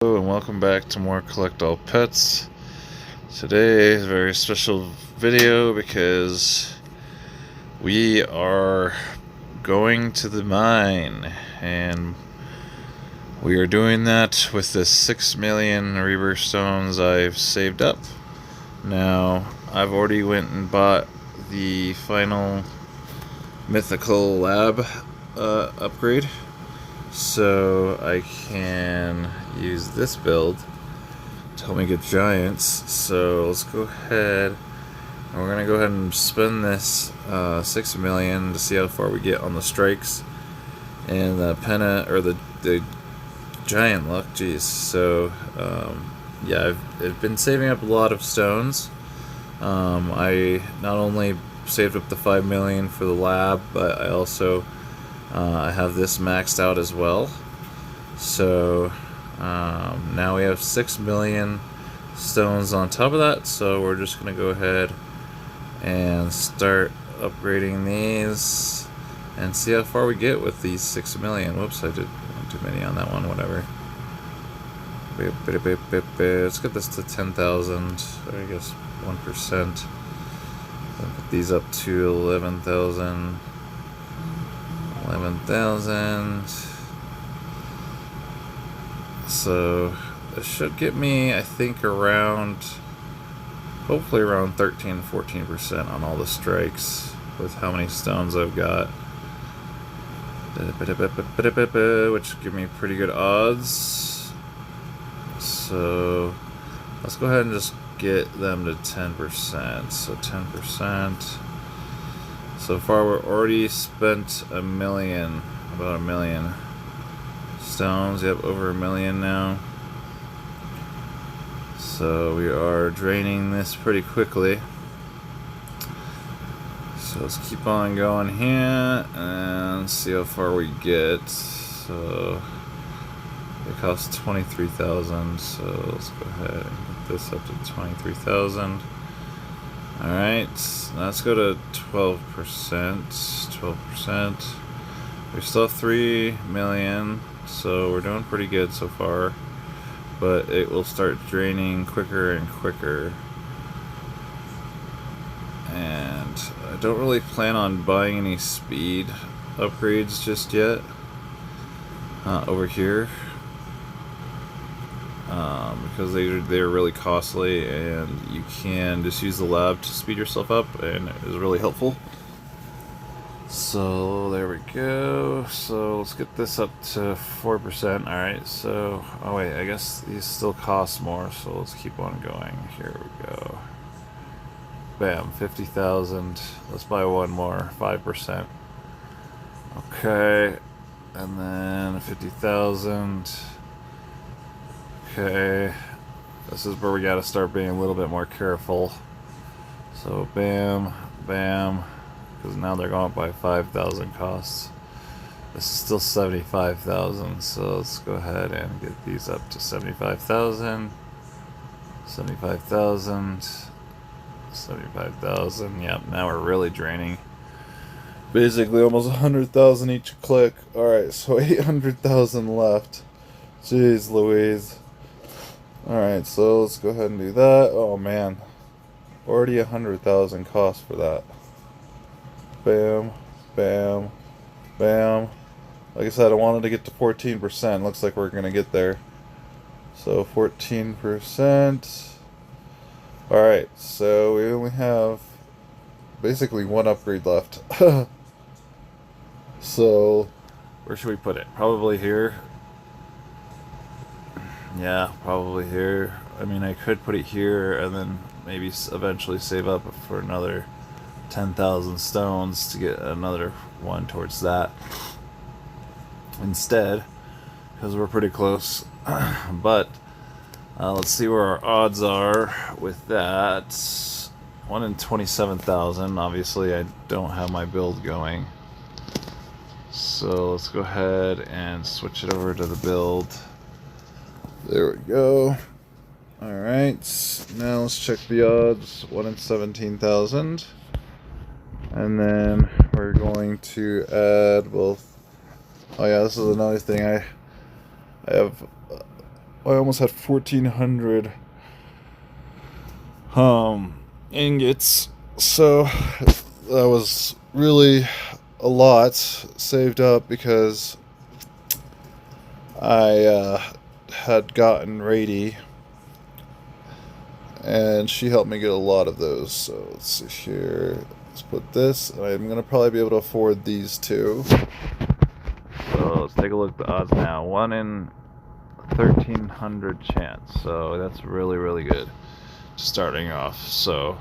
Hello and welcome back to more Collect All Pets. Today is a very special video because we are going to the mine, and we are doing that with the 6 million Rebirth Stones I've saved up. Now, I've already went and bought the final mythical lab upgrade, so I can use this build to help me get giants. So let's go ahead, and we're gonna go ahead and spend this 6 million to see how far we get on the strikes and the penna or the giant luck. Jeez. So yeah, I've been saving up a lot of stones. I not only saved up the 5 million for the lab, but I also I have this maxed out as well. So now we have 6 million stones on top of that, so we're just gonna go ahead and start upgrading these and see how far we get with these 6 million. Whoops, I did too many on that one. Whatever. Let's get this to 10,000. I guess 1%. Put these up to 11,000. 11,000. So it should get me, I think, around, hopefully around 13-14% on all the strikes with how many stones I've got, which give me pretty good odds. So let's go ahead and just get them to 10%. So 10%. So far we're already spent a million, about 1 million stones. Yep, over 1 million now. So we are draining this pretty quickly. So let's keep on going here and see how far we get. So it costs 23,000. So let's go ahead and get this up to 23,000. Alright, let's go to 12%. 12%. We still have 3 million, so we're doing pretty good so far. But it will start draining quicker and quicker. And I don't really plan on buying any speed upgrades just yet over here. Because they're really costly, and you can just use the lab to speed yourself up, and it is really helpful. So there we go. So let's get this up to 4%. Alright, so oh wait, I guess these still cost more, so let's keep on going. Here we go. Bam, 50,000. Let's buy one more, 5%. Okay, and then 50,000. Okay, this is where we gotta start being a little bit more careful. So bam, bam, because now they're going up by 5,000 costs. This is still 75,000, so let's go ahead and get these up to 75,000. 75,000. 75,000. Yep, now we're really draining. Basically almost 100,000 each click. Alright, so 800,000 left. Jeez Louise. Alright, so let's go ahead and do that. Oh man, already 100,000 cost for that. Bam, bam, bam. Like I said, I wanted to get to 14%. Looks like we're gonna get there. So 14%. Alright, so we only have basically one upgrade left. So where should we put it? Probably here. Yeah, probably here. I mean, I could put it here and then maybe eventually save up for another 10,000 stones to get another one towards that instead, because we're pretty close. But let's see where our odds are with that. 1 in 27,000. Obviously, I don't have my build going. So let's go ahead and switch it over to the build. There we go. Alright, now let's check the odds. 1 in 17,000. And then we're going to add both. Oh yeah, this is another thing. I have I almost had 1,400 ingots. So that was really a lot saved up because I had gotten Rady, and she helped me get a lot of those. So let's see here. Let's put this, and I'm gonna probably be able to afford these two. So let's take a look at the odds now. 1 in 1,300 chance. So that's really, really good starting off. So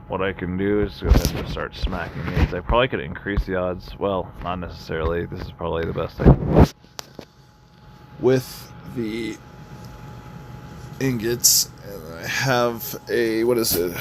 what I can do is go ahead and just start smacking these. I probably could increase the odds. Well, not necessarily. This is probably the best I can do with the ingots. And I have a, what is it?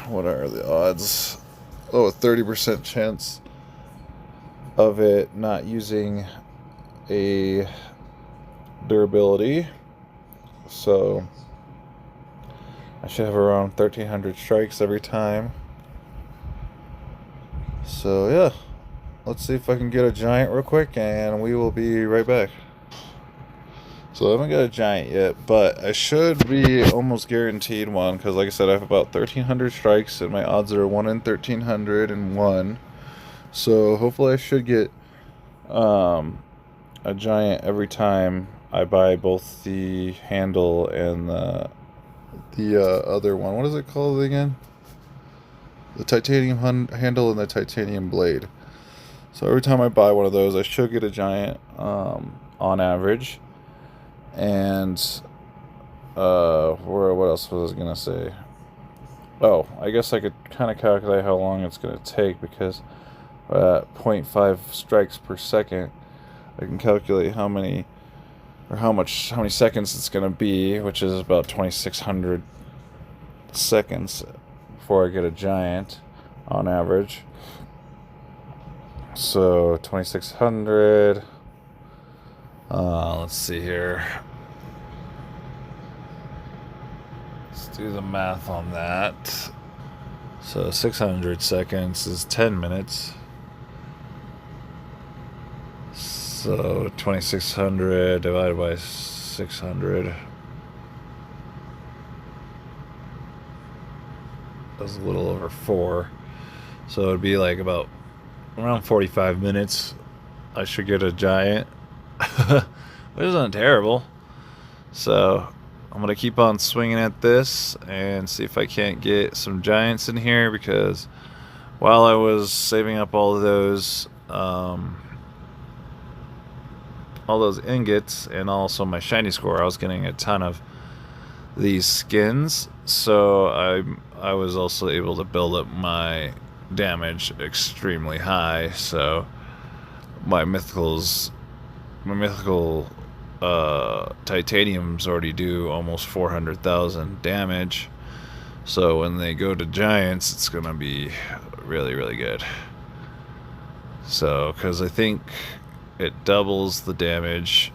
What are the odds? Oh, a 30% chance of it not using a durability. So I should have around 1,300 strikes every time. So yeah, let's see if I can get a giant real quick, and we will be right back. So I haven't got a giant yet, but I should be almost guaranteed one, because like I said, I have about 1,300 strikes, and my odds are 1 in 1,301. So hopefully I should get a giant every time I buy both the handle and the other one. What is it called again? The titanium handle and the titanium blade. So every time I buy one of those, I should get a giant on average. And what else was I gonna say? Oh, I guess I could kind of calculate how long it's gonna take, because at 0.5 strikes per second, I can calculate how many seconds it's gonna be, which is about 2,600 seconds before I get a giant on average. So 2,600. Let's see here. Let's do the math on that. So 600 seconds is 10 minutes. So 2,600 divided by 600. That's a little over 4. So it'd be like about around 45 minutes. I should get a giant. Which isn't terrible. So I'm gonna keep on swinging at this and see if I can't get some giants in here, because while I was saving up all those ingots and also my shiny score, I was getting a ton of these skins. So I was also able to build up my damage extremely high. So my mythical titaniums already do almost 400,000 damage. So when they go to giants, it's gonna be really, really good. So, because I think it doubles the damage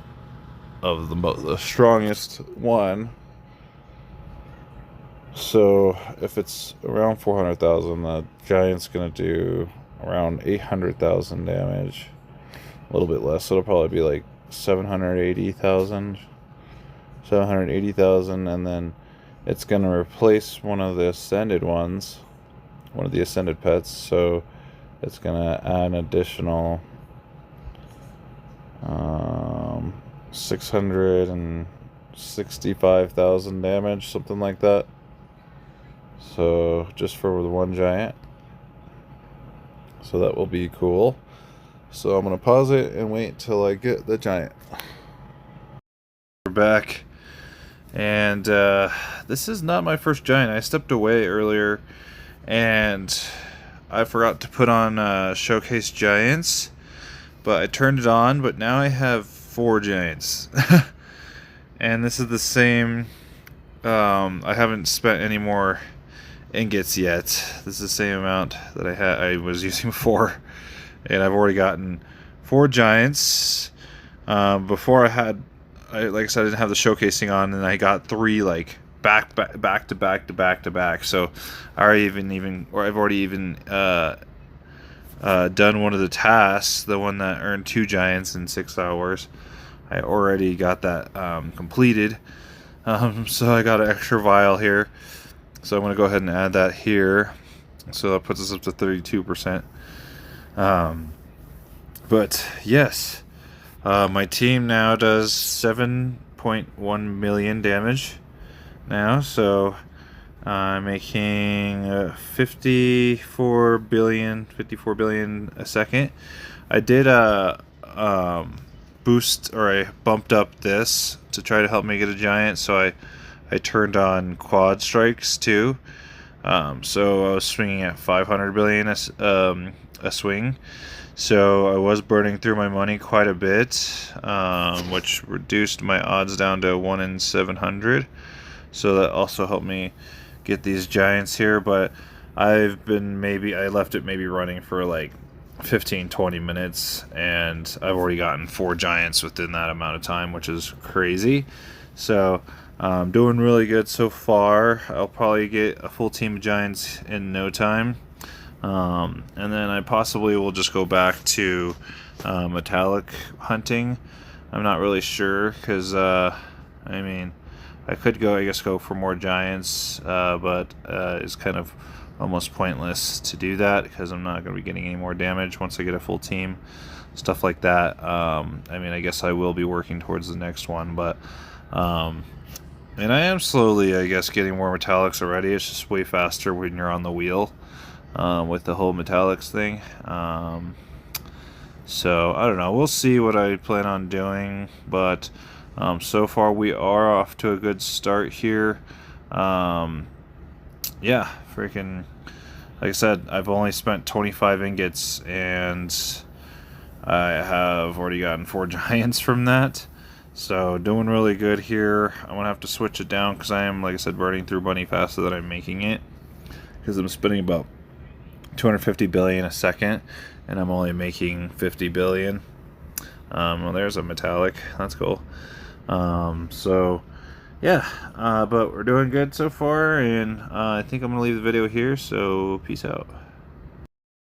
of the strongest one. So if it's around 400,000, the giant's gonna do around 800,000 damage. A little bit less, so it'll probably be like 780,000, and then it's going to replace one of the ascended ones, one of the ascended pets, so it's going to add an additional 665,000 damage, something like that. So just for the one giant. So that will be cool. So I'm going to pause it and wait till I get the giant. We're back. And this is not my first giant. I stepped away earlier and I forgot to put on showcase giants. But I turned it on, but now I have 4 giants. And this is the same. I haven't spent any more ingots yet. This is the same amount that I was using before. And I've already gotten 4 giants. Before like I said, I didn't have the showcasing on, and I got 3 like back to back. So I've already even done one of the tasks, the one that earned 2 giants in 6 hours. I already got that completed. So I got an extra vial here. So I'm going to go ahead and add that here. So that puts us up to 32%. But yes, my team now does 7.1 million damage now. So I'm making 54 billion a second. I did boost, or I bumped up this to try to help me get a giant, so I turned on quad strikes too. So I was swinging at 500 billion a swing. So I was burning through my money quite a bit, which reduced my odds down to 1 in 700. So that also helped me get these giants here. But I left it maybe running for like 15-20 minutes, and I've already gotten 4 giants within that amount of time, which is crazy. So doing really good so far. I'll probably get a full team of giants in no time, and then I possibly will just go back to metallic hunting. I'm not really sure, because I mean, I could go for more giants, but it's kind of almost pointless to do that, because I'm not going to be getting any more damage once I get a full team, stuff like that. I mean, I guess I will be working towards the next one, but and I am slowly, I guess, getting more metallics already. It's just way faster when you're on the wheel with the whole metallics thing. So I don't know, we'll see what I plan on doing, but so far we are off to a good start here. Yeah, freaking, like I said, I've only spent 25 ingots, and I have already gotten 4 giants from that. So doing really good here. I'm going to have to switch it down, because I am, like I said, burning through money faster than I'm making it, because I'm spending about 250 billion a second, and I'm only making 50 billion. Well, there's a metallic. That's cool. So yeah, but we're doing good so far, and I think I'm going to leave the video here, so peace out.